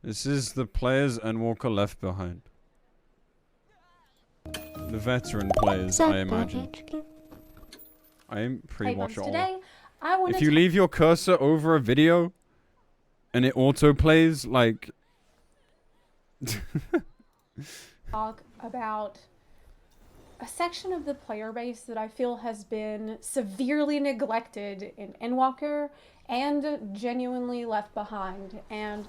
This is the players Endwalker left behind. The veteran players, I imagine. I am pretty-watch all. Today, I want If you leave your cursor over a video, and it auto-plays, like... talk about a section of the player base that I feel has been severely neglected in Endwalker and genuinely left behind. And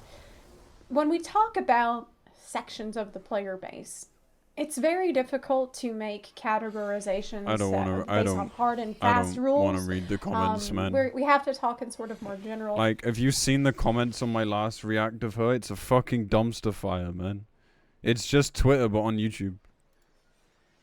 when we talk about sections of the player base, it's very difficult to make categorizations based on hard and fast rules. I don't want to read the comments, man. We have to talk in sort of more general. Like, have you seen the comments on my last react of her? It's a fucking dumpster fire, man. It's just Twitter, but on YouTube.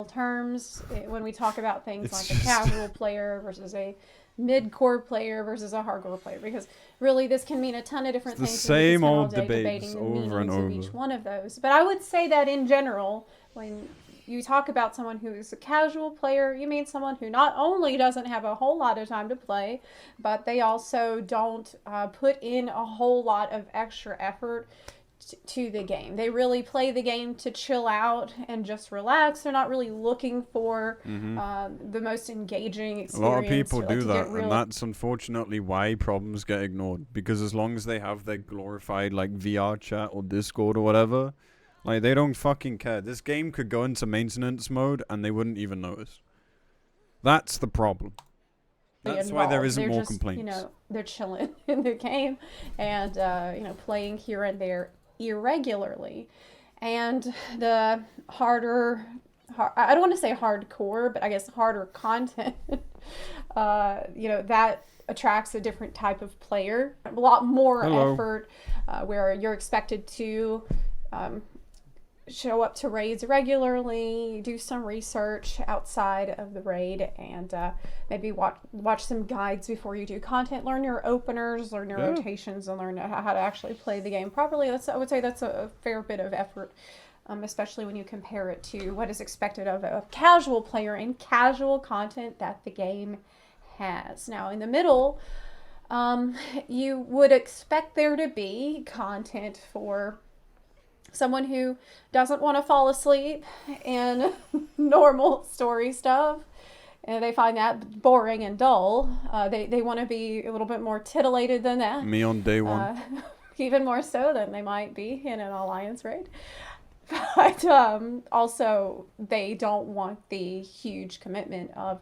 Terms, when we talk about things like a casual player versus a mid-core player versus a hardcore player, because really this can mean a ton of different things. The same old debates over and over. Each one of those. But I would say that in general, when you talk about someone who is a casual player, you mean someone who not only doesn't have a whole lot of time to play, but they also don't put in a whole lot of extra effort to the game. They really play the game to chill out and just relax. They're not really looking for the most engaging experience. A lot of people do that, and that's unfortunately why problems get ignored. Because as long as they have their glorified like VR chat or Discord or whatever, like they don't fucking care. This game could go into maintenance mode and they wouldn't even notice. That's the problem. That's why there isn't more complaints. You know, they're chilling in the game and you know, playing here and there irregularly. And the I don't want to say hardcore, but I guess harder content, you know, that attracts a different type of player. A lot more effort, where you're expected to show up to raids regularly, do some research outside of the raid, and maybe watch some guides before you do content. Learn your openers, learn your rotations, and learn how to actually play the game properly. I would say that's a fair bit of effort, especially when you compare it to what is expected of a casual player and casual content that the game has. Now, in the middle, you would expect there to be content for someone who doesn't want to fall asleep in normal story stuff, and they find that boring and dull. They want to be a little bit more titillated than that. Me on day one. Even more so than they might be in an alliance raid. But also, they don't want the huge commitment of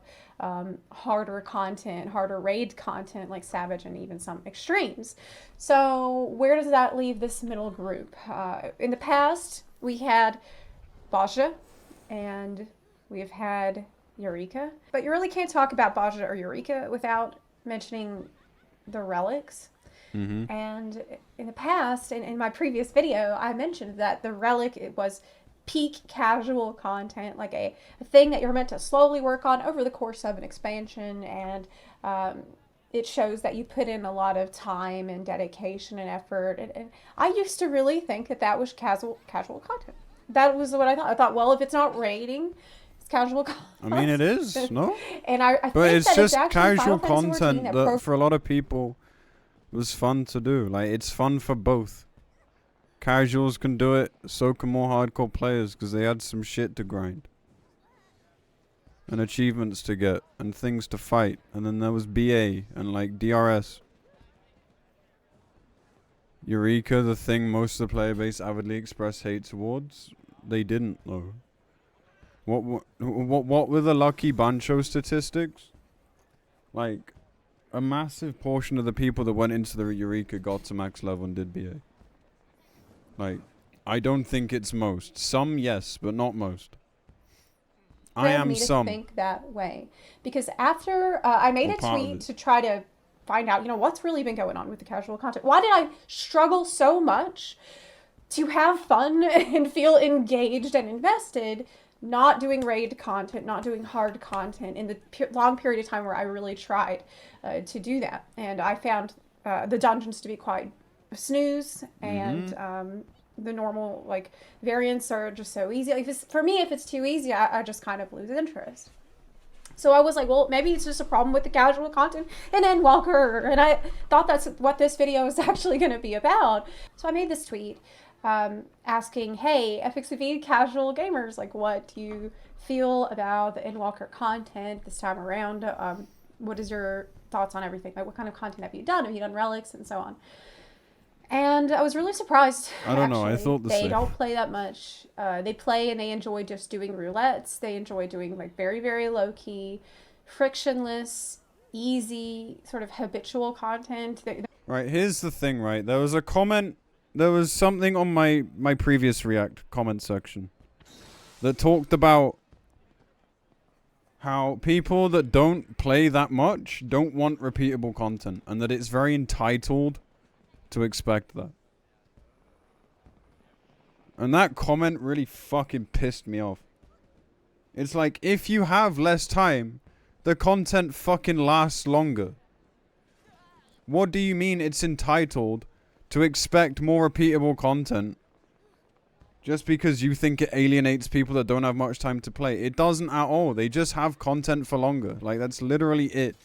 harder content, harder raid content like Savage and even some extremes. So where does that leave this middle group? In the past, we had Baja and we've had Eureka. But you really can't talk about Baja or Eureka without mentioning the relics. And in the past, in my previous video, I mentioned that the relic, it was peak casual content, like a thing that you're meant to slowly work on over the course of an expansion, and it shows that you put in a lot of time and dedication and effort. And I used to really think that that was casual content. That was what I thought. I thought, well, if it's not raiding, it's casual content. I mean, it is, no? And I but think it's that just it's casual content that for a lot of people was fun to do. Like, it's fun for both. Casuals can do it, so can more hardcore players, because they had some shit to grind. And achievements to get, and things to fight. And then there was BA, and like DRS. Eureka, the thing most of the player base avidly expressed hate towards, they didn't though. What were the lucky Bancho statistics? Like, a massive portion of the people that went into the Eureka got to max level and did BA. Like, I don't think it's most. Some, yes, but not most. I am some. To think that way, because after I made a tweet to try to find out, you know, what's really been going on with the casual content. Why did I struggle so much to have fun and feel engaged and invested? Not doing raid content, not doing hard content in the long period of time where I really tried to do that. And I found the dungeons to be quite a snooze, and the normal like variants are just so easy. For me, if it's too easy, I just kind of lose interest. So I was like, well, maybe it's just a problem with the casual content in Endwalker. And I thought that's what this video is actually going to be about. So I made this tweet asking, hey, FXV casual gamers, like, what do you feel about the Endwalker content this time around? What is your thoughts on everything? Like, what kind of content have you done? Have you done relics and so on? And I was really surprised. I don't know. I thought the same. They don't play that much. They play and they enjoy just doing roulettes. They enjoy doing like very, very low key, frictionless, easy, sort of habitual content. Right, here's the thing, right? There was a comment, there was something on my previous React comment section that talked about how people that don't play that much don't want repeatable content, and that it's very entitled to expect that. And that comment really fucking pissed me off. It's like, if you have less time, the content fucking lasts longer. What do you mean it's entitled to expect more repeatable content just because you think it alienates people that don't have much time to play? It doesn't at all. They just have content for longer. Like, that's literally it.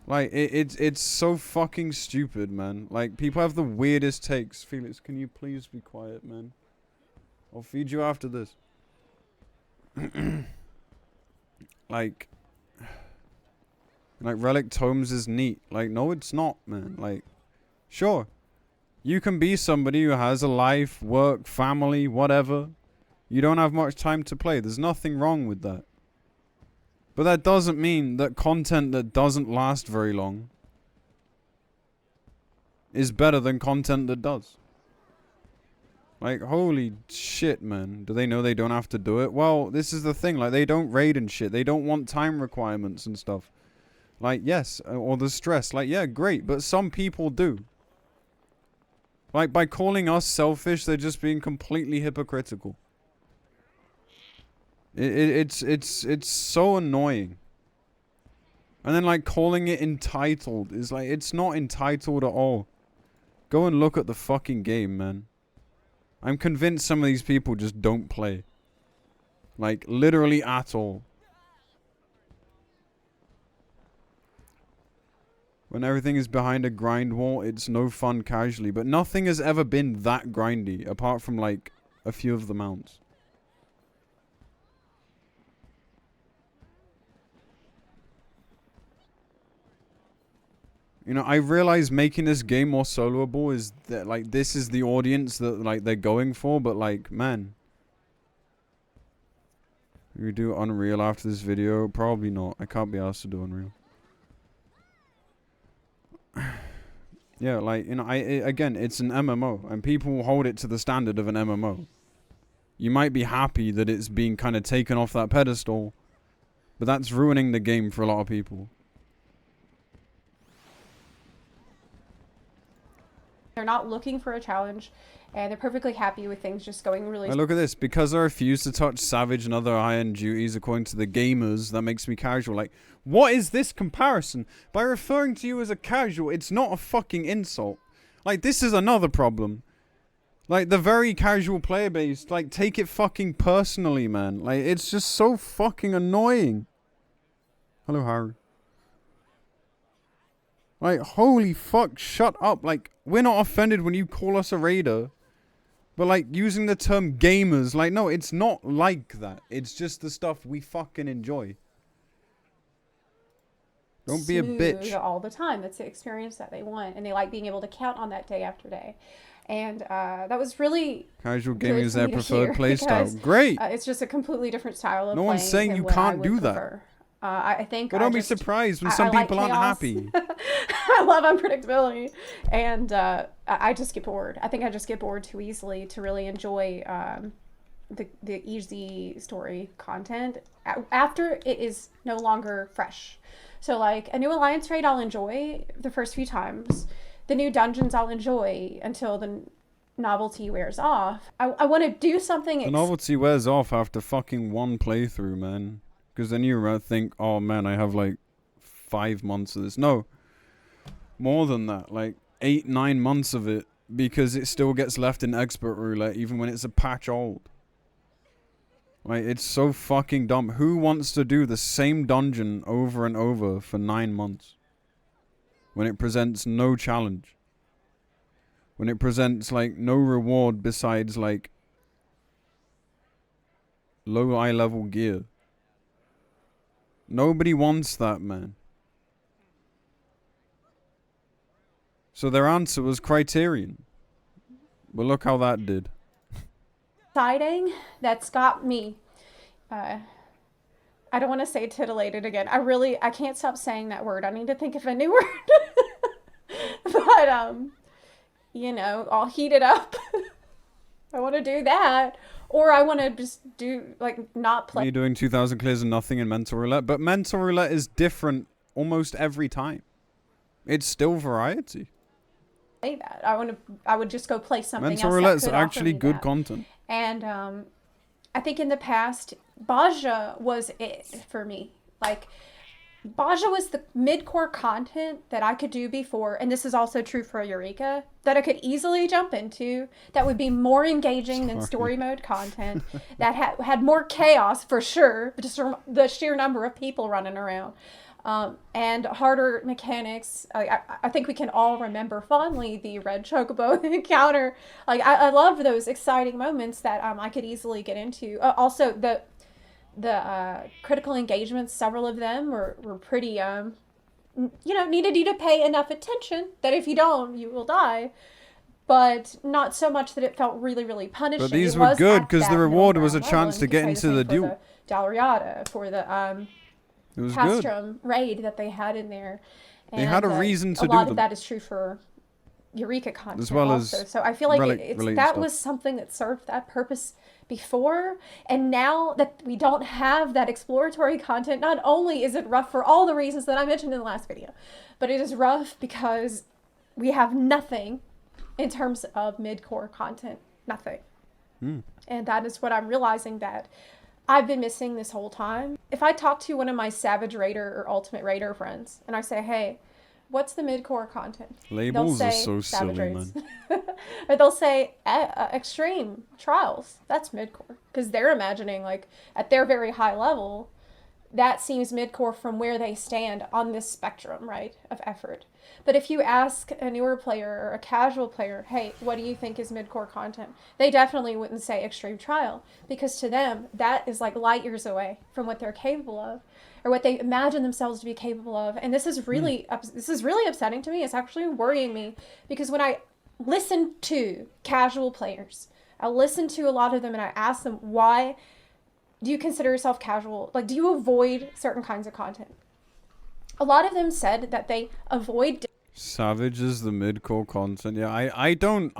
Like, it's so fucking stupid, man. Like, people have the weirdest takes. Felix, can you please be quiet, man? I'll feed you after this. Like, Relic Tomes is neat. Like, no, it's not, man. Like, sure. You can be somebody who has a life, work, family, whatever. You don't have much time to play. There's nothing wrong with that. But that doesn't mean that content that doesn't last very long is better than content that does. Like, holy shit, man. Do they know they don't have to do it? Well, this is the thing. Like, they don't raid and shit. They don't want time requirements and stuff. Like, yes, or the stress. Like, yeah, great. But some people do. Like, by calling us selfish, they're just being completely hypocritical. It's so annoying. And then, like, calling it entitled is like, it's not entitled at all. Go and look at the fucking game, man. I'm convinced some of these people just don't play. Like, literally at all. When everything is behind a grind wall, it's no fun casually. But nothing has ever been that grindy, apart from, like, a few of the mounts. You know, I realize making this game more soloable is that, like, this is the audience that, like, they're going for, but, like, man. We do Unreal after this video? Probably not. I can't be asked to do Unreal. Yeah, like, you know, again, it's an MMO, and people hold it to the standard of an MMO. You might be happy that it's being kind of taken off that pedestal, but that's ruining the game for a lot of people. They're not looking for a challenge, and they're perfectly happy with things just going really... Now look at this. Because I refuse to touch Savage and other high-end duties according to the gamers, that makes me casual. Like, what is this comparison? By referring to you as a casual, it's not a fucking insult. Like, this is another problem. Like, the very casual player base, like, take it fucking personally, man. Like, it's just so fucking annoying. Hello, Harry. Like, holy fuck, shut up. Like, we're not offended when you call us a raider. But, like, using the term gamers, like, no, it's not like that. It's just the stuff we fucking enjoy. Don't be a bitch. All the time. That's the experience that they want. And they like being able to count on that day after day. And that was really... Casual gaming is their preferred playstyle. Great! It's just a completely different style of playing. No one's saying you can't do that. I think. But don't be surprised when some people aren't happy. I love unpredictability, and I just get bored. I think I just get bored too easily to really enjoy the easy story content after it is no longer fresh. So, like, a new alliance raid, I'll enjoy the first few times. The new dungeons, I'll enjoy until the novelty wears off. I want to do something. The novelty wears off after fucking one playthrough, man. Because then you think, oh man, I have like 5 months of this. No, more than that. Like 8, 9 months of it. Because it still gets left in expert roulette even when it's a patch old. Like, it's so fucking dumb. Who wants to do the same dungeon over and over for 9 months? When it presents no challenge. When it presents, like, no reward besides, like, low eye level gear. Nobody wants that, man. So their answer was Criterion. But look how that did. Exciting. That's got me. I don't want to say titillated again. I can't stop saying that word. I need to think of a new word. But, you know, I'll heat it up. I want to do that. Or I want to just do, like, not play. You're doing 2,000 clears and nothing in Mental Roulette. But Mental Roulette is different almost every time. It's still variety. That. I would just go play something Mental else. Roulette's actually good content. And I think in the past, Baja was it for me. Like, Baja was the mid-core content that I could do before, and this is also true for Eureka, that I could easily jump into, that would be more engaging than story mode content, that had more chaos for sure, but just the sheer number of people running around. And harder mechanics. I think we can all remember fondly the red chocobo encounter. Like, I love those exciting moments that I could easily get into. Also, the critical engagements, several of them were pretty, needed you to pay enough attention that if you don't, you will die. But not so much that it felt really, really punishing. But these were good because the reward was a chance to get into the duel. Dalriada, for the it was Castrum raid that they had in there. And they had a reason to do them. A lot of that is true for Eureka content as well also. As so I feel like that was something that served that purpose before, and now that we don't have that exploratory content, not only is it rough for all the reasons that I mentioned in the last video, but it is rough because we have nothing in terms of mid-core content. Nothing. And that is what I'm realizing that I've been missing this whole time. If I talk to one of my Savage Raider or Ultimate Raider friends and I say, hey, what's the mid-core content? Labels are so silly, man. Or they'll say Extreme Trials. That's mid-core. Because they're imagining, like, at their very high level, that seems mid-core from where they stand on this spectrum, right, of effort. But if you ask a newer player or a casual player, hey, what do you think is mid-core content? They definitely wouldn't say Extreme Trial, because to them, that is like light years away from what they're capable of, or what they imagine themselves to be capable of. And this is really upsetting to me. It's actually worrying me, because when I listen to casual players, I listen to a lot of them and I ask them, why do you consider yourself casual? Like, do you avoid certain kinds of content? A lot of them said that they avoid Savage is the mid-core content. Yeah, I don't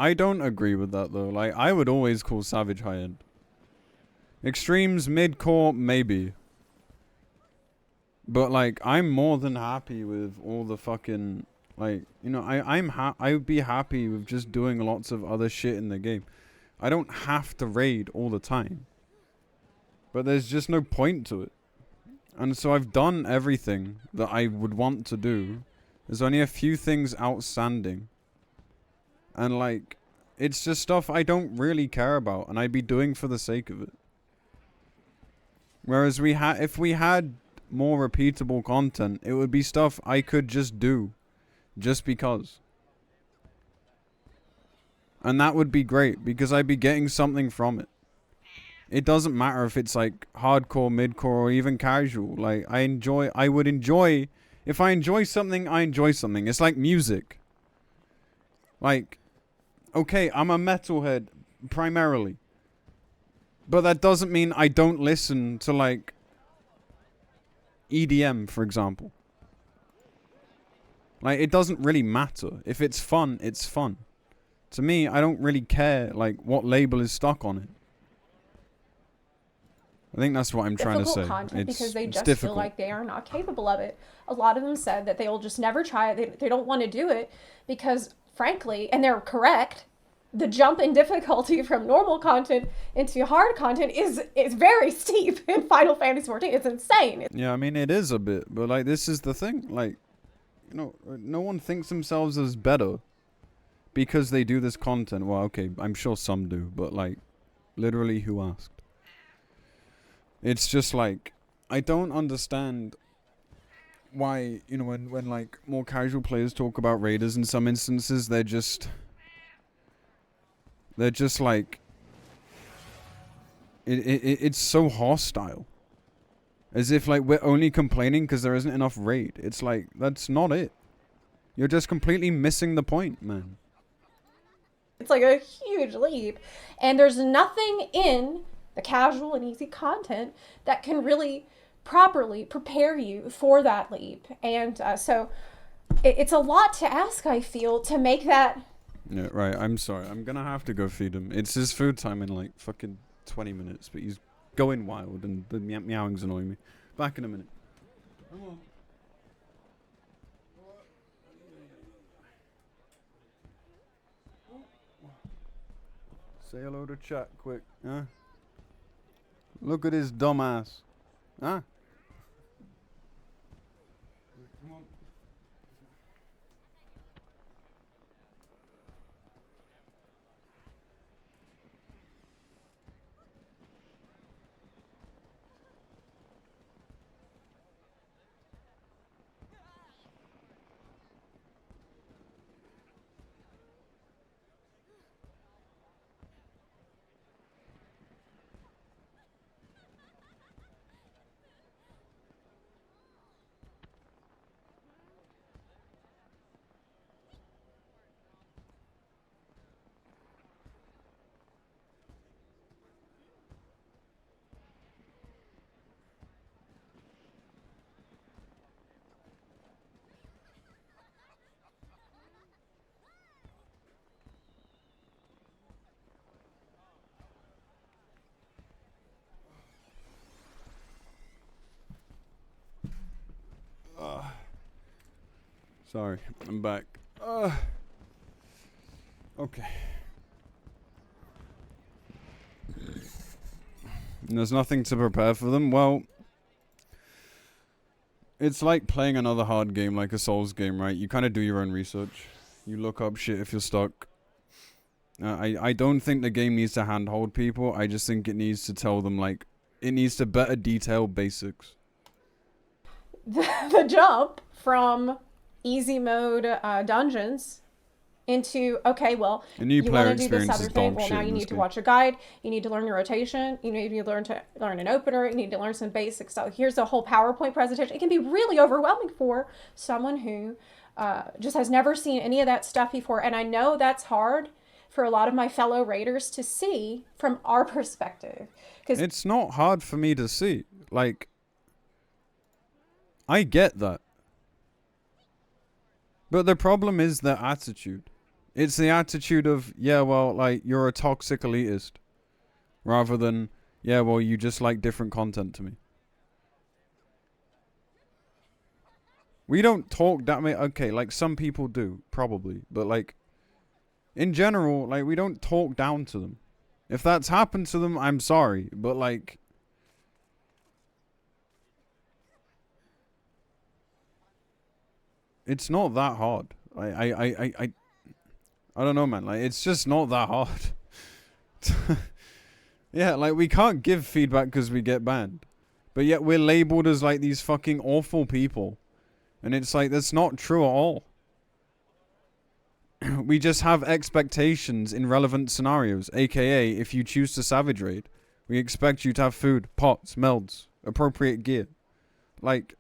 agree with that though. Like, I would always call Savage high-end. Extremes mid-core maybe. But like, I'm more than happy with all the fucking, like, you know, I would be happy with just doing lots of other shit in the game. I don't have to raid all the time. But there's just no point to it. And so I've done everything that I would want to do. There's only a few things outstanding. And like, it's just stuff I don't really care about and I'd be doing for the sake of it. Whereas if we had more repeatable content, it would be stuff I could just do. Just because. And that would be great because I'd be getting something from it. It doesn't matter if it's like hardcore, midcore, or even casual. Like, if I enjoy something, I enjoy something. It's like music. Like, okay, I'm a metalhead primarily. But that doesn't mean I don't listen to like EDM, for example. Like, it doesn't really matter. If it's fun, it's fun. To me, I don't really care like what label is stuck on it. I think that's what I'm trying to say. Content because they just feel like they are not capable of it. A lot of them said that they will just never try it. They don't want to do it because, frankly, and they're correct, the jump in difficulty from normal content into hard content is very steep in Final Fantasy XIV. It's insane. Yeah, I mean, it is a bit. But, like, this is the thing. Like, you know, no one thinks themselves as better because they do this content. Well, okay, I'm sure some do. But, like, literally, who asked? It's just like, I don't understand why, you know, when like more casual players talk about raiders, in some instances they're just like, it's so hostile. As if like we're only complaining because there isn't enough raid. It's like, that's not it. You're just completely missing the point, man. It's like a huge leap. And there's nothing in the casual and easy content that can really properly prepare you for that leap. And so it's a lot to ask, I feel, to make that. Yeah, right. I'm sorry. I'm gonna have to go feed him. It's his food time in like fucking 20 minutes, but he's going wild and the meowing's annoying me. Back in a minute. Come on. Say hello to chat quick, huh? Look at his dumb ass. Huh? Come on. Sorry, I'm back. Okay. And there's nothing to prepare for them. Well, it's like playing another hard game, like a Souls game, right? You kind of do your own research. You look up shit if you're stuck. I don't think the game needs to handhold people. I just think it needs to tell them, like, it needs to better detail basics. The jump from easy mode dungeons into, okay, well, you want to do this other thing. Well, now you need to watch a guide. You need to learn your rotation. You need to learn an opener. You need to learn some basic stuff. Here's a whole PowerPoint presentation. It can be really overwhelming for someone who just has never seen any of that stuff before. And I know that's hard for a lot of my fellow raiders to see from our perspective. Because it's not hard for me to see. Like, I get that. But the problem is their attitude. It's the attitude of, yeah, well, like, you're a toxic elitist. Rather than, yeah, well, you just like different content to me. We don't talk that way. Okay, like, some people do, probably. But, like, in general, like, we don't talk down to them. If that's happened to them, I'm sorry. But, like, it's not that hard. I don't know, man. Like, it's just not that hard. Yeah, like, we can't give feedback because we get banned. But yet we're labeled as, like, these fucking awful people. And it's like, that's not true at all. We just have expectations in relevant scenarios. AKA, if you choose to Savage Raid, we expect you to have food, pots, melds, appropriate gear. Like,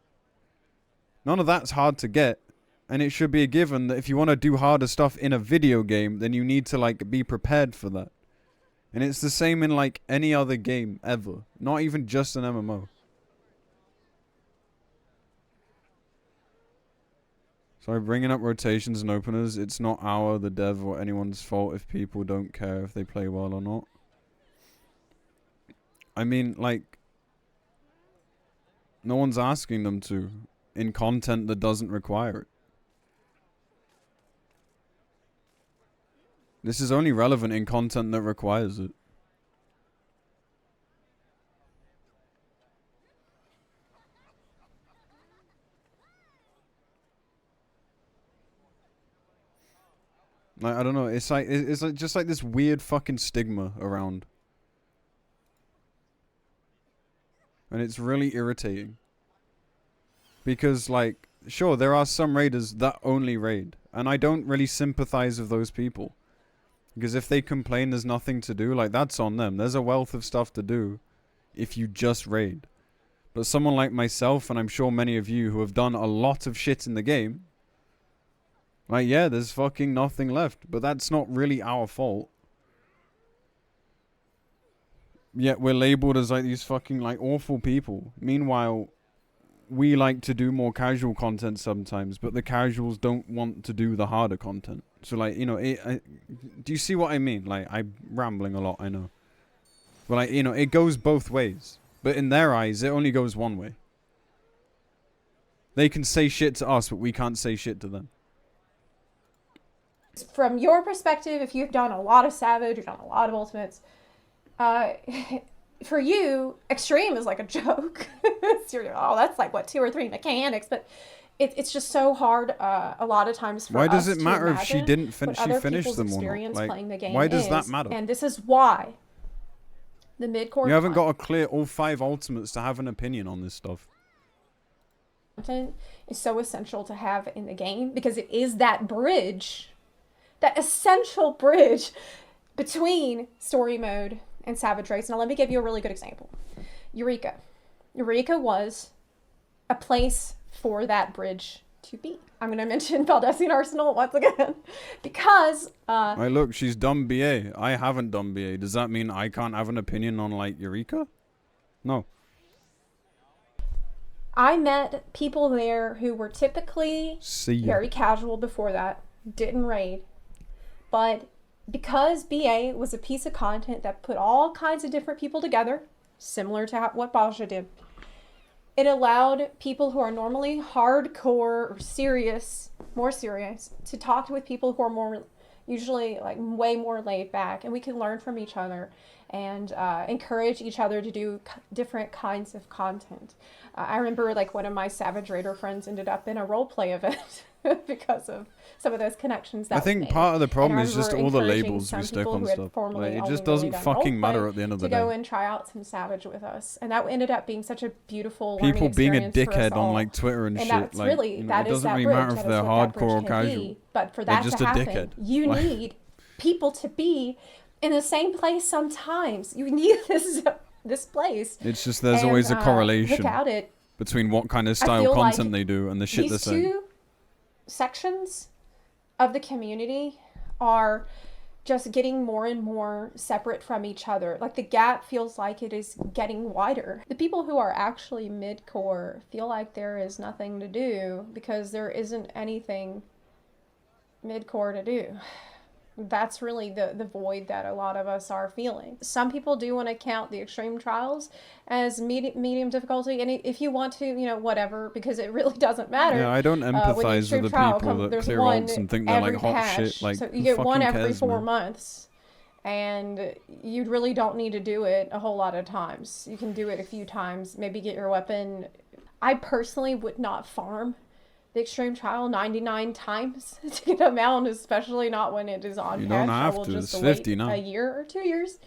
none of that's hard to get. And it should be a given that if you want to do harder stuff in a video game, then you need to, like, be prepared for that. And it's the same in, like, any other game ever. Not even just an MMO. So bringing up rotations and openers, it's not the dev, or anyone's fault if people don't care if they play well or not. I mean, like, no one's asking them to in content that doesn't require it. This is only relevant in content that requires it. Like, I don't know. It's like like just like this weird fucking stigma around. And it's really irritating. Because, like, sure, there are some raiders that only raid. And I don't really sympathize with those people. Because if they complain there's nothing to do, like, that's on them. There's a wealth of stuff to do if you just raid. But someone like myself, and I'm sure many of you who have done a lot of shit in the game, like, yeah, there's fucking nothing left. But that's not really our fault. Yet we're labeled as, like, these fucking, like, awful people. Meanwhile, we like to do more casual content sometimes, but the casuals don't want to do the harder content. So, like, you know, do you see what I mean? Like, I'm rambling a lot, I know. But, like, you know, it goes both ways. But in their eyes, it only goes one way. They can say shit to us, but we can't say shit to them. From your perspective, if you've done a lot of Savage, you've done a lot of Ultimates, for you, Extreme is like a joke. Oh, that's like, what, 2 or 3 mechanics? But it's just so hard a lot of times for us. Why does it matter if she didn't finish? She finished them or not? Like, playing the game why does that matter? And this is why the mid-core you haven't got to clear all 5 ultimates to have an opinion on this stuff. Content is so essential to have in the game because it is that bridge, that essential bridge between story mode and Savage Race. Now, let me give you a really good example. Eureka. Eureka was a place for that bridge to be. I'm going to mention Valdesian Arsenal once again because... Hey, look, she's done BA. I haven't done BA. Does that mean I can't have an opinion on, like, Eureka? No. I met people there who were typically very casual before that, didn't raid, but because BA was a piece of content that put all kinds of different people together, similar to what Baja did, it allowed people who are normally hardcore or serious, more serious, to talk with people who are more, usually like way more laid back, and we can learn from each other and encourage each other to do different kinds of content. I remember like one of my Savage Raider friends ended up in a roleplay event because of some of those connections that I think part of the problem is just all the labels we stick on stuff. Like, it just doesn't fucking matter at the end of the day. To go and try out some Savage with us, and that ended up being such a beautiful people being a dickhead on like Twitter and shit. That's like, really, you know, that it is doesn't that really bridge. matter if That they're is what that hardcore or bridge can casual. be. But for They're that just to a happen, dickhead. you need people to be in the same place sometimes. You need this place. It's just there's always a correlation without it, between what kind of style content they do and the shit they're saying. These two sections of the community are just getting more and more separate from each other. Like, the gap feels like it is getting wider. The people who are actually mid-core feel like there is nothing to do because there isn't anything mid-core to do. That's really the void that a lot of us are feeling. Some people do want to count the extreme trials as medium difficulty, and if you want to, you know, whatever, because it really doesn't matter. Yeah, I don't empathize with the people that clear ults and think they're like hot shit. Like, so you get one every 4 man? months, and you really don't need to do it a whole lot of times. You can do it a few times, maybe get your weapon. I personally would not farm the extreme trial 99 times to get a mount, especially not when it is on patch. You don't have I will to. just It's wait 50 now. a year or 2 years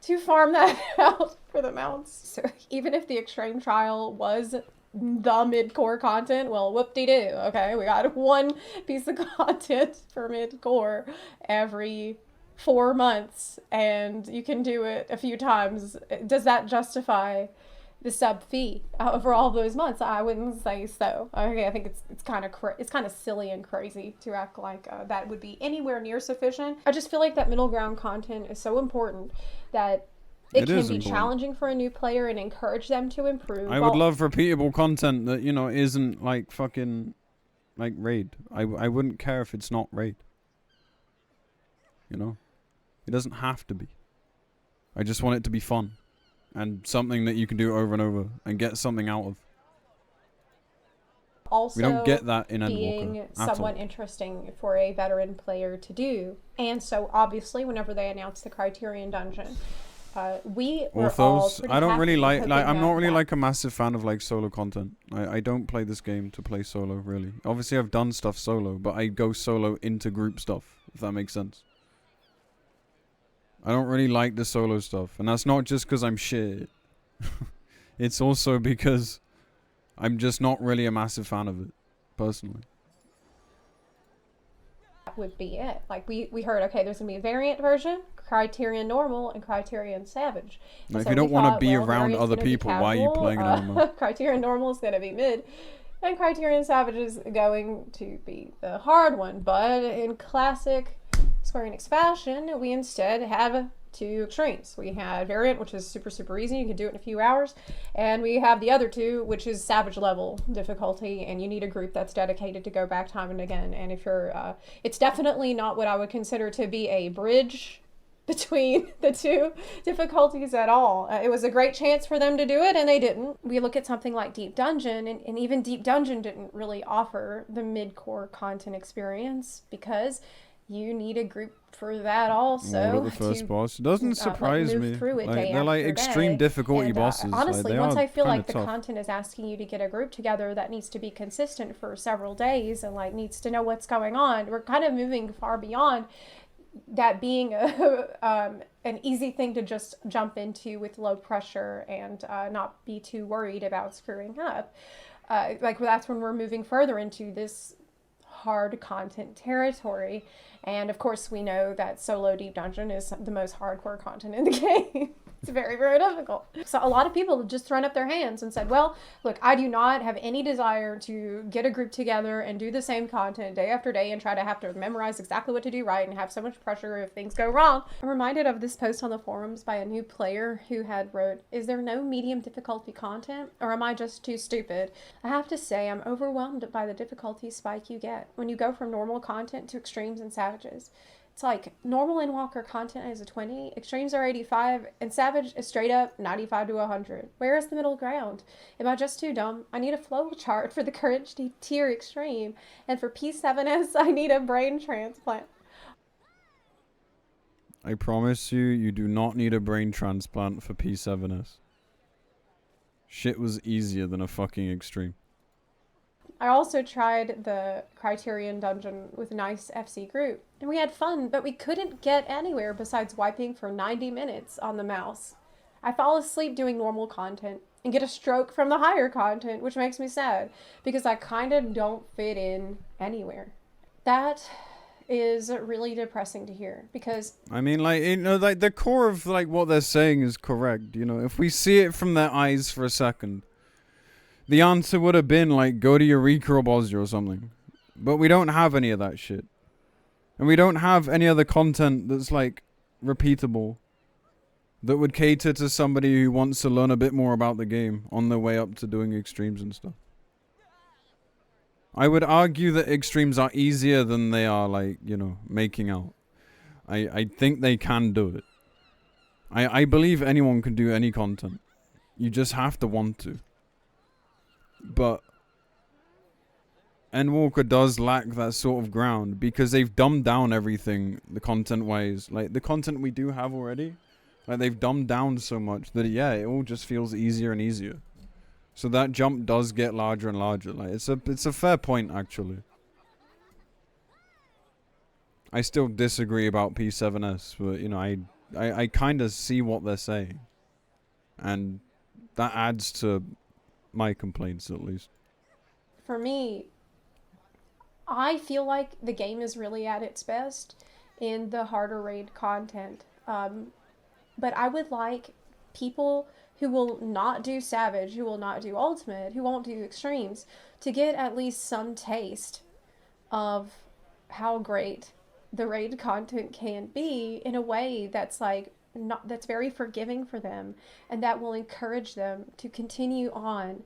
to farm that out for the mounts. So even if the extreme trial was the mid-core content, well, whoop-de-doo, okay? We got one piece of content for mid-core every 4 months, and you can do it a few times. Does that justify the sub fee for all those months? I wouldn't say so. Okay, I think it's kind of silly and crazy to act like that would be anywhere near sufficient. I just feel like that middle ground content is so important that it can be challenging for a new player and encourage them to improve. I would love repeatable content that, you know, isn't like fucking like raid. I wouldn't care if it's not raid. You know, it doesn't have to be. I just want it to be fun. And something that you can do over and over and get something out of. Also, we don't get that in Endwalker being somewhat interesting for a veteran player to do. And so, obviously, whenever they announced the Criterion Dungeon, we were all pretty I don't really happy like I'm not really that. like a massive fan of like solo content. I don't play this game to play solo, really. Obviously, I've done stuff solo, but I go solo into group stuff, if that makes sense. I don't really like the solo stuff, and that's not just because I'm shit. it's also because I'm just not really a massive fan of it, personally. That would be it. Like we heard, okay, there's gonna be a variant version, Criterion Normal, and Criterion Savage. Now, if So you don't we want to thought, be well, around variant's other gonna be people, why are you casual, playing an MMO? Criterion Normal is gonna be mid, and Criterion Savage is going to be the hard one. But in classic Square Enix fashion, we instead have two extremes. We had variant, which is super, super easy. You can do it in a few hours. And we have the other two, which is savage level difficulty. And you need a group that's dedicated to go back time and again. And if you're, it's definitely not what I would consider to be a bridge between the two difficulties at all. It was a great chance for them to do it, and they didn't. We look at something like Deep Dungeon, and even Deep Dungeon didn't really offer the mid-core content experience because you need a group for that also. The first boss doesn't surprise me. Through it Like, they're like extreme difficulty and, bosses. Honestly, like, once I feel like the tough. content is asking you to get a group together that needs to be consistent for several days and like needs to know what's going on, we're kind of moving far beyond that being an easy thing to just jump into with low pressure and not be too worried about screwing up. Like that's when we're moving further into this hard content territory. And of course, we know that solo Deep Dungeon is the most hardcore content in the game. It's very, very difficult. So a lot of people have just thrown up their hands and said, well, look, I do not have any desire to get a group together and do the same content day after day and try to have to memorize exactly what to do right and have so much pressure if things go wrong. I'm reminded of this post on the forums by a new player who had wrote, is there no medium difficulty content or am I just too stupid? I have to say I'm overwhelmed by the difficulty spike you get when you go from normal content to extremes and savages. It's like normal Endwalker content is a 20, extremes are 85, and savage is straight up 95 to 100. Where is the middle ground? Am I just too dumb? I need a flow chart for the current tier extreme, and for P7S, I need a brain transplant. I promise you, you do not need a brain transplant for P7S. Shit was easier than a fucking extreme. I also tried the Criterion dungeon with a nice FC group, and we had fun, but we couldn't get anywhere besides wiping for 90 minutes on the mouse. I fall asleep doing normal content and get a stroke from the higher content, which makes me sad, because I kind of don't fit in anywhere. That is really depressing to hear, because I mean, like, you know, like the core of like what they're saying is correct. You know, if we see it from their eyes for a second, the answer would have been, like, go to Eureka or Bosnia or something. But we don't have any of that shit. And we don't have any other content that's, like, repeatable. That would cater to somebody who wants to learn a bit more about the game on their way up to doing extremes and stuff. I would argue that extremes are easier than they are, like, you know, making out. I think they can do it. I believe anyone can do any content. You just have to want to. But Endwalker does lack that sort of ground because they've dumbed down everything the content wise. Like the content we do have already, like they've dumbed down so much that yeah, it all just feels easier and easier. So that jump does get larger and larger. Like it's a fair point actually. I still disagree about P7S, but you know, I kind of see what they're saying. And that adds to my complaints, at least. For me, I feel like the game is really at its best in the harder raid content. But I would like people who will not do Savage, who will not do Ultimate, who won't do Extremes, to get at least some taste of how great the raid content can be in a way that's like that's very forgiving for them and that will encourage them to continue on.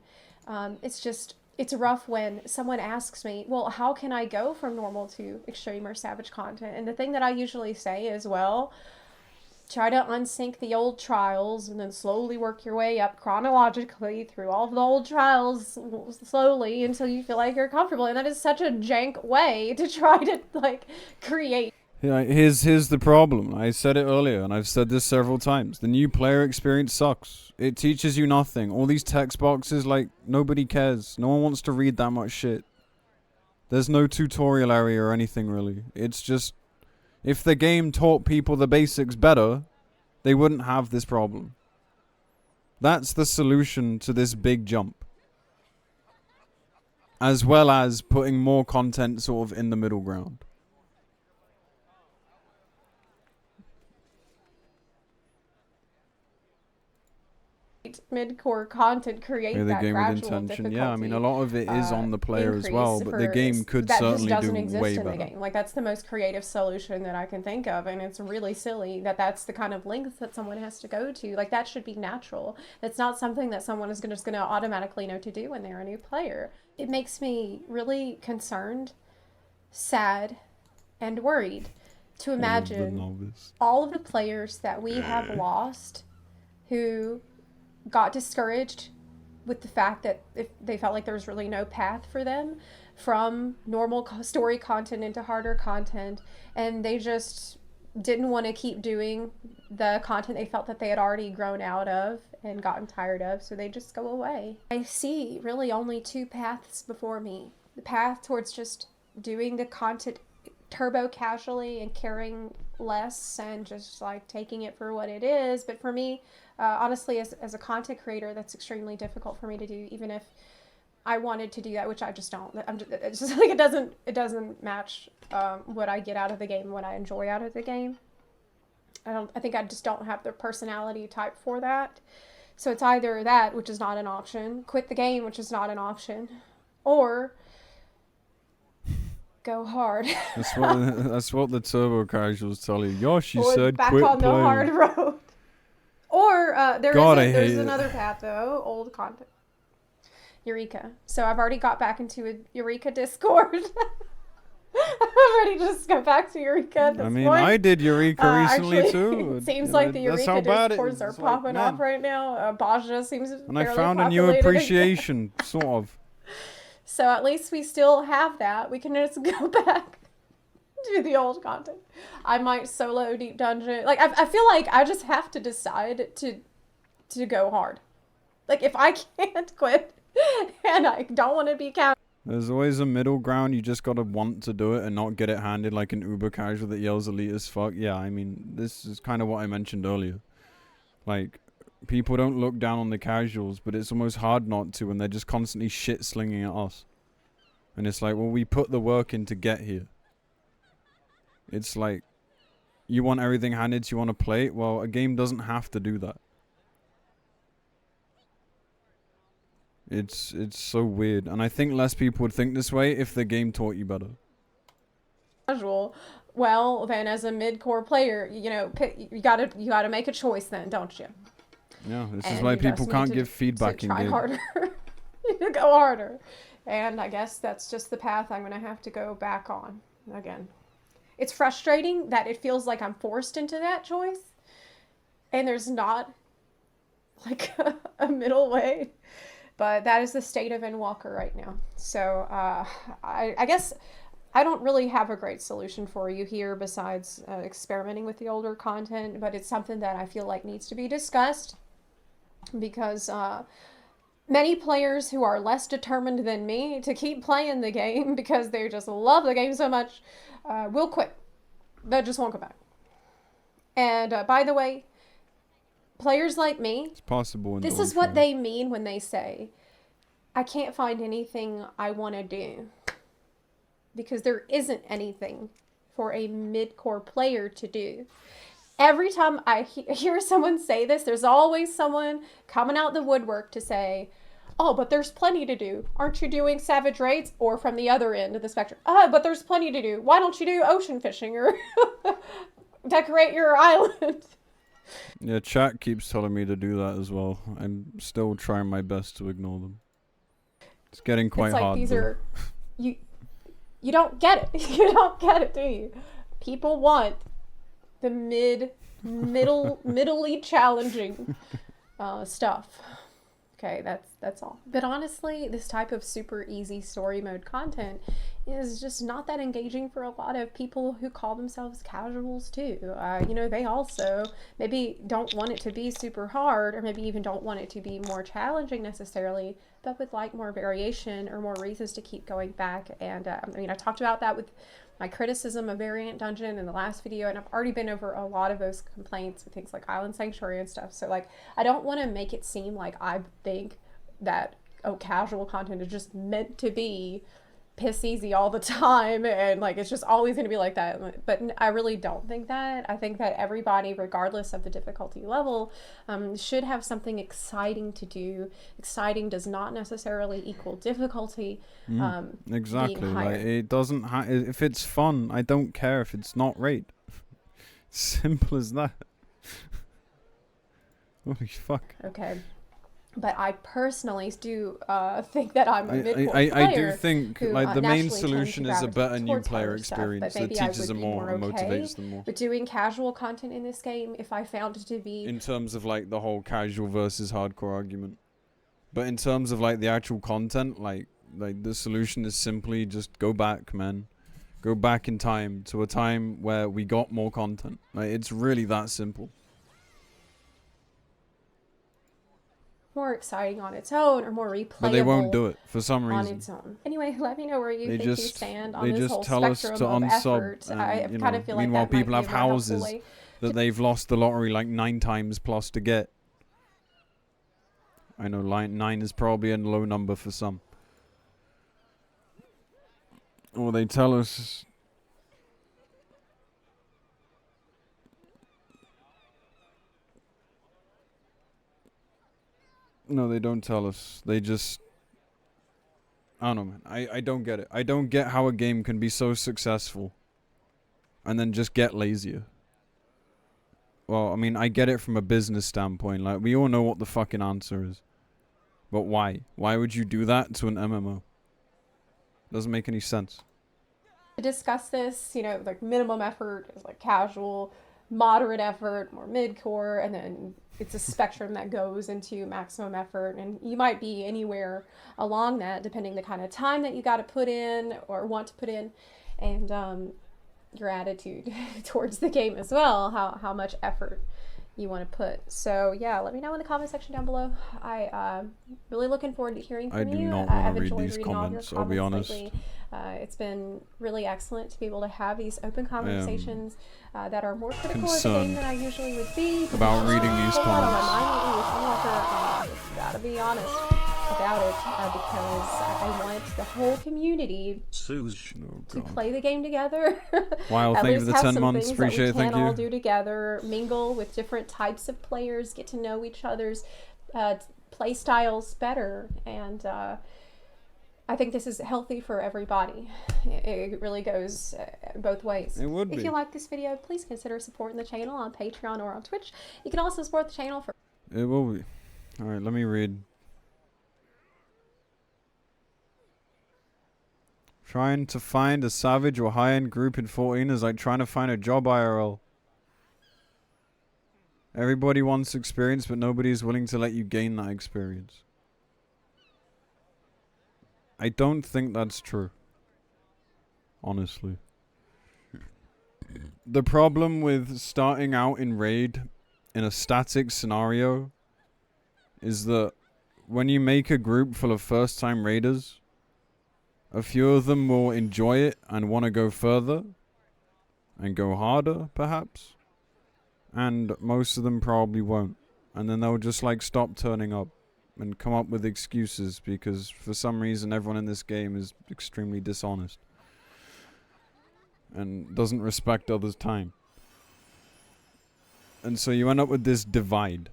It's rough when someone asks me, well, how can I go from normal to extreme or savage content? And the thing that I usually say is, well, try to unsync the old trials and then slowly work your way up chronologically through all of the old trials slowly until you feel like you're comfortable. And that is such a jank way to try to like create. Yeah, here's the problem. I said it earlier, and I've said this several times. The new player experience sucks. It teaches you nothing. All these text boxes, like, nobody cares. No one wants to read that much shit. There's no tutorial area or anything, really. It's just, if the game taught people the basics better, they wouldn't have this problem. That's the solution to this big jump. As well as putting more content sort of in the middle ground. Mid-core content create that gradual difficulty. Yeah, I mean, a lot of it is on the player as well, but the game could certainly do way better. The game. Like, that's the most creative solution that I can think of, and it's really silly that that's the kind of length that someone has to go to. Like, that should be natural. That's not something that someone is just going to automatically know to do when they're a new player. It makes me really concerned, sad, and worried to imagine all of the players that we have lost who got discouraged with the fact that if they felt like there was really no path for them from normal story content into harder content, and they just didn't want to keep doing the content they felt that they had already grown out of and gotten tired of, so they just go away. I see really only two paths before me. The path towards just doing the content turbo casually and caring less and just like taking it for what it is. But for me, honestly, as a content creator, that's extremely difficult for me to do, even if I wanted to do that, which I just don't. It's just like it doesn't match what I get out of the game, what I enjoy out of the game. I think I just don't have the personality type for that. So it's either that, which is not an option, quit the game, which is not an option, or go hard. That's what the turbo casuals tell you. Yoshi said back quit on playing. The hard road. Or there's another path though, old content. Eureka. So I've already got back into a Eureka Discord. I'm ready to just go back to Eureka at this point. I did Eureka recently actually, too. It seems like the Eureka Discords are popping off right now. Baja seems and I found a new appreciation, sort of. So at least we still have that. We can just go back to the old content. I might solo Deep Dungeon. Like, I feel like I just have to decide to go hard. Like, if I can't quit and I don't want to be counted. There's always a middle ground. You just gotta want to do it and not get it handed like an uber casual that yells elite as fuck. Yeah, I mean, this is kind of what I mentioned earlier. Like, people don't look down on the casuals, but it's almost hard not to when they're just constantly shit slinging at us. And it's like, well, we put the work in to get here. It's like, you want everything handed to you on a plate? Well, a game doesn't have to do that. It's so weird, and I think less people would think this way if the game taught you better. Casual. Well, then as a mid-core player, you know, you gotta make a choice then, don't you? Yeah, this is why people can't give feedback in game. Try harder. You go harder, and I guess that's just the path I'm gonna have to go back on again. It's frustrating that it feels like I'm forced into that choice, and there's not like a middle way. But that is the state of Endwalker right now. So I guess I don't really have a great solution for you here besides experimenting with the older content, but it's something that I feel like needs to be discussed because many players who are less determined than me to keep playing the game because they just love the game so much will quit. They just won't come back. And by the way, players like me, it's possible. This is what they mean when they say, I can't find anything I want to do. Because there isn't anything for a mid-core player to do. Every time I hear someone say this, there's always someone coming out the woodwork to say, oh, but there's plenty to do. Aren't you doing Savage Raids? Or from the other end of the spectrum, but there's plenty to do. Why don't you do ocean fishing or decorate your island? Yeah, chat keeps telling me to do that as well. I'm still trying my best to ignore them. It's getting quite hard. These are you don't get it. You don't get it, do you? People want the middly challenging stuff. Okay, that's all. But honestly, this type of super easy story mode content is just not that engaging for a lot of people who call themselves casuals too. You know, they also maybe don't want it to be super hard, or maybe even don't want it to be more challenging necessarily, but would like more variation or more reasons to keep going back. And I mean, I talked about that with my criticism of Variant Dungeon in the last video, and I've already been over a lot of those complaints with things like Island Sanctuary and stuff. So like, I don't want to make it seem like I think that, oh, casual content is just meant to be piss easy all the time and like it's just always going to be like that. But I really don't think that. I think that everybody, regardless of the difficulty level, should have something exciting to do. Exciting does not necessarily equal difficulty. Exactly. Like, it doesn't if it's fun, I don't care if it's not raid. Simple as that. Holy fuck. Okay. But I personally do think that I'm a mid-core player. I do think who, like the main naturally solution is a better new player experience that teaches them more and motivates them more. But doing casual content in this game, if I found it to be in terms of like the whole casual versus hardcore argument, but in terms of like the actual content, like the solution is simply just go back, man. Go back in time to a time where we got more content. Like, it's really that simple. more exciting on its own or more replayable. But they won't do it for some reason. On its own. Anyway, let me know where you think you stand on this whole spectrum of effort. I kind of feel like meanwhile, that people might have be a more houses helpful way that they've lost the lottery like 9 times plus to get. I know 9 is probably a low number for some. Or they tell us. No, they don't tell us. They just. I don't know, man. I don't get it. I don't get how a game can be so successful and then just get lazier. Well, I mean, I get it from a business standpoint. Like, we all know what the fucking answer is. But why? Why would you do that to an MMO? Doesn't make any sense. To discuss this, you know, like minimum effort is like casual, moderate effort, more mid-core, and then it's a spectrum that goes into maximum effort, and you might be anywhere along that depending the kind of time that you got to put in or want to put in, and your attitude towards the game as well, how much effort you want to put. So yeah, let me know in the comment section down below. I'm really looking forward to hearing from you. I do not want to read these comments, I'll be honest. Lately. It's been really excellent to be able to have these open conversations that are more critical of the game than I usually would be. About reading these comments. I've got to be honest about it because I want the whole community to play the game together. Wow, thank you for the 10 months. Appreciate it. Thank you. All do together, mingle with different types of players, get to know each other's play styles better, and I think this is healthy for everybody. It really goes both ways. It would be. If you like this video, please consider supporting the channel on Patreon or on Twitch. You can also support the channel for... It will be. Alright, let me read. Trying to find a savage or high-end group in 14 is like trying to find a job IRL. Everybody wants experience, but nobody is willing to let you gain that experience. I don't think that's true. Honestly. The problem with starting out in raid in a static scenario is that when you make a group full of first-time raiders, a few of them will enjoy it and want to go further and go harder, perhaps. And most of them probably won't. And then they'll just like stop turning up and come up with excuses because for some reason everyone in this game is extremely dishonest and doesn't respect others' time. And so you end up with this divide.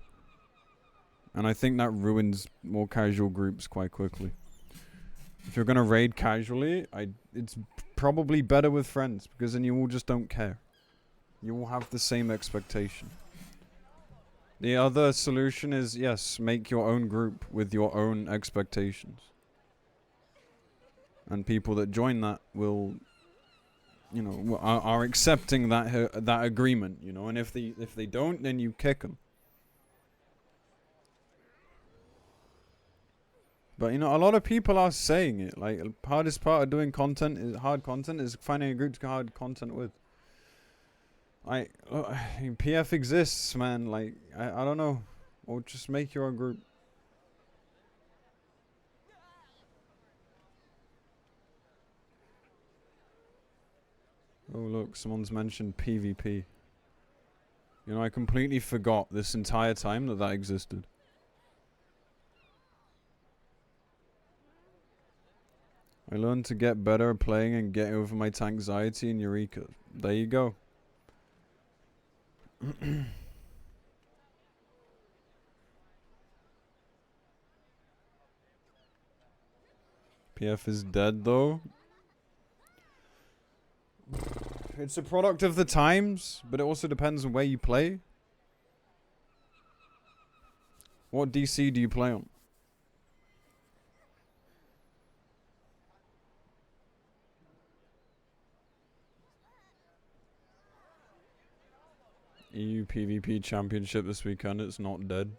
And I think that ruins more casual groups quite quickly. If you're going to raid casually, it's probably better with friends because then you all just don't care. You all have the same expectation. The other solution is, yes, make your own group with your own expectations. And people that join that will, you know, are accepting that agreement, you know, and if they don't, then you kick them. But, you know, a lot of people are saying it. Like, the hardest part of doing hard content is finding a group to hard content with. PF exists, man. Like, I don't know. Or just make your own group. Oh look, someone's mentioned PvP. You know, I completely forgot this entire time that existed. I learned to get better at playing and get over my anxiety in Eureka. There you go. PF is dead though. It's a product of the times, but it also depends on where you play. What DC do you play on? EU PvP Championship this weekend, it's not dead.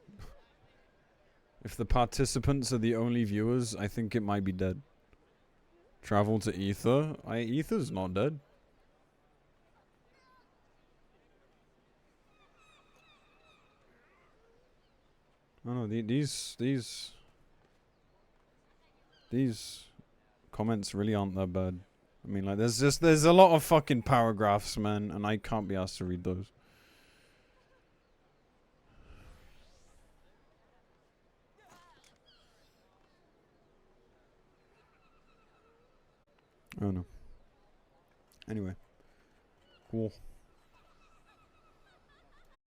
If the participants are the only viewers, I think it might be dead. Travel to Ether? Ether's not dead. Oh no, these comments really aren't that bad. I mean, like, there's a lot of fucking paragraphs, man, and I can't be asked to read those. Oh no. Anyway. Cool.